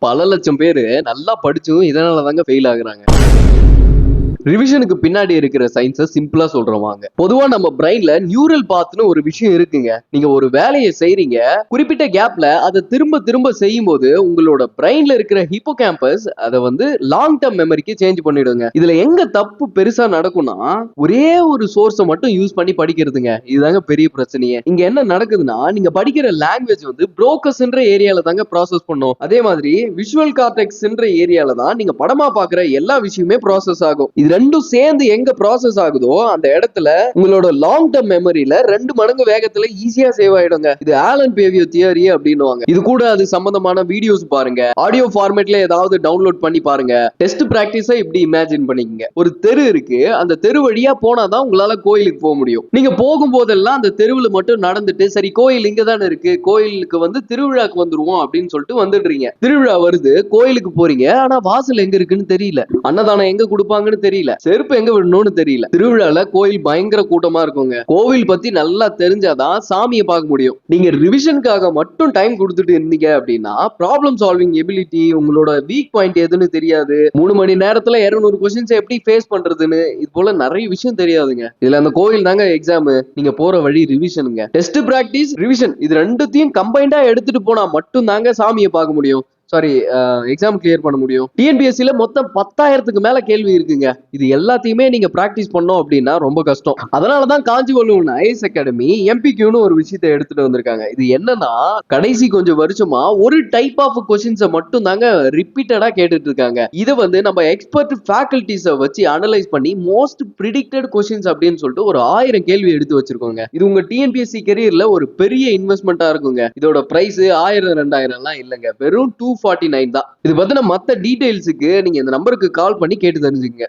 பல லட்சம் பேரு நல்லா படிச்சும் இதனால தாங்க ஃபெயில் ஆகுறாங்க. ரிவிஷனுக்கு பின்னாடி இருக்கிற சயின்ஸை சிம்பிளா சொல்றோம் வாங்க. பொதுவா நம்ம பிரெயின்ல நியூரல் பாத்னு ஒரு விஷயம் இருக்குங்க. நீங்க ஒரு வேலையை செய்றீங்க, குறிப்பிட்ட கேப்ல அதை திரும்ப திரும்ப செய்யும் போது உங்களோட பிரெயின்ல இருக்கிற ஹிப்போகாம்பஸ் அதை லாங் டர்ம் மெமரிக்கு சேஞ்ச் பண்ணிடுங்க. இதுல எங்க தப்பு பெருசா நடக்கும்னா, ஒரே ஒரு சோர்ஸை மட்டும் யூஸ் பண்ணி படிக்கிறதுங்க. இதுதாங்க பெரிய பிரச்சனையே. இங்க என்ன நடக்குதுன்னா, நீங்க படிக்கிற லாங்குவேஜ் புரோக்கஸ்ன்ற ஏரியால தாங்க ப்ராசஸ் பண்ணும். அதே மாதிரி விஷுவல் கார்டெக்ஸ்ன்ற ஏரியால தான் நீங்க படமா பாக்குற எல்லா விஷயமே ப்ராசஸ் ஆகும். இது ரெண்டும் சேர்ந்து எங்க ப்ராசஸ் ஆகுதோ அந்த இடத்துல உங்களோட லாங் டர்ம் மெமரியில 2 மடங்கு வேகத்துல ஈஸியா சேவ் ஆயிடுங்க. இது ஆலன் பேவியோ தியரி அப்படின்னுவாங்க. இது கூட அது சம்பந்தமான வீடியோஸ் பாருங்க, ஆடியோ ஃபார்மேட்ல ஏதாவது டவுன்லோட் பண்ணி பாருங்க. டெஸ்ட் பிராக்டிஸை இப்படி இமேஜின் பண்ணிக்கங்க. ஒரு தெரு இருக்கு, அந்த தெரு வழியா போனாதான் உங்களால கோயிலுக்கு போக முடியும். நீங்க போகும்போதெல்லாம் அந்த தெருவுல மட்டும் நடந்துட்டு, சரி கோயில் இங்க தானே இருக்கு, கோயிலுக்கு திருவிழாக்கு வந்துருவோம் அப்படின்னு சொல்லிட்டு வந்துடுறீங்க. திருவிழா வருது, கோயிலுக்கு போறீங்க, ஆனா வாசல் எங்க இருக்குன்னு தெரியல, அன்னதானம் எங்க கொடுப்பாங்கன்னு தெரியல, செருப்பு எங்க விடணும்னு தெரியல. திருவிழால கோயில் பயங்கர கூட்டமா இருக்குங்க. கோவில் பத்தி நல்லா தெரிஞ்சாதான் சாமியை பார்க்க முடியும். நீங்க ரிவிஷனுக்காக மட்டும் டைம் கொடுத்துட்டு இருந்தீங்க அப்படின்னா ப்ராப்ளம் சால்விங் எபிலிட்டி, உங்களோட வீக் பாயிண்ட் எதுன்னு தெரியாது. 3 மணி நேரத்துல 200 கொஸ்டின்ஸ் எப்படி ஃபேஸ் பண்றதுன்னு இது போல நிறைய விஷயம் தெரியாதுங்க. இதுல அந்த கோயில் தாங்க எக்ஸாம், நீங்க போற வழி ரிவிஷனுங்க. டெஸ்ட் பிராக்டிஸ் ரிவிஷன் இது ரெண்டுத்தையும் கம்பைண்டா எடுத்துட்டு போனா மட்டும் தாங்க சாமியை பார்க்க முடியும். சாரி, எக்ஸாம் கிளியர் பண்ண முடியும். டிஎன்பிஎஸ்சில மொத்தம் 10,000க்கு மேல கேள்வி இருக்குங்க. இது எல்லாத்தையுமே நீங்க பிராக்டிஸ் பண்ணோம் அப்படின்னா ரொம்ப கஷ்டம். அதனாலதான் காஞ்சிபுரம் ஐஎஸ் அகாடமி எம்பிக்யூன்னு ஒரு விஷயத்தை எடுத்துட்டு வந்திருக்காங்க. இது என்னன்னா, கடைசி கொஞ்சம் வருஷமா ஒரு டைப் ஆஃப் கொஸ்டின்ஸை மட்டும் தாங்க ரிப்பீட்டடா கேட்டுட்டு இருக்காங்க. இதை நம்ம எக்ஸ்பர்ட் ஃபேக்கல்டிஸை வச்சு அனலைஸ் பண்ணி மோஸ்ட் ப்ரிடிக்டட் கொஸ்டின்ஸ் அப்படின்னு சொல்லிட்டு ஒரு 1000 கேள்வி எடுத்து வச்சிருக்கோங்க. இது உங்க டிஎன்பிஎஸ்சி கெரியர்ல ஒரு பெரிய இன்வெஸ்ட்மெண்டா இருக்குங்க. இதோட பிரைஸ் 1000 2000 எல்லாம் இல்லைங்க, வெறும் 249 தான். இது பத்தின மத்த டீடைல்ஸுக்கு நீங்க இந்த நம்பருக்கு கால் பண்ணி கேட்டு தெரிஞ்சுங்க.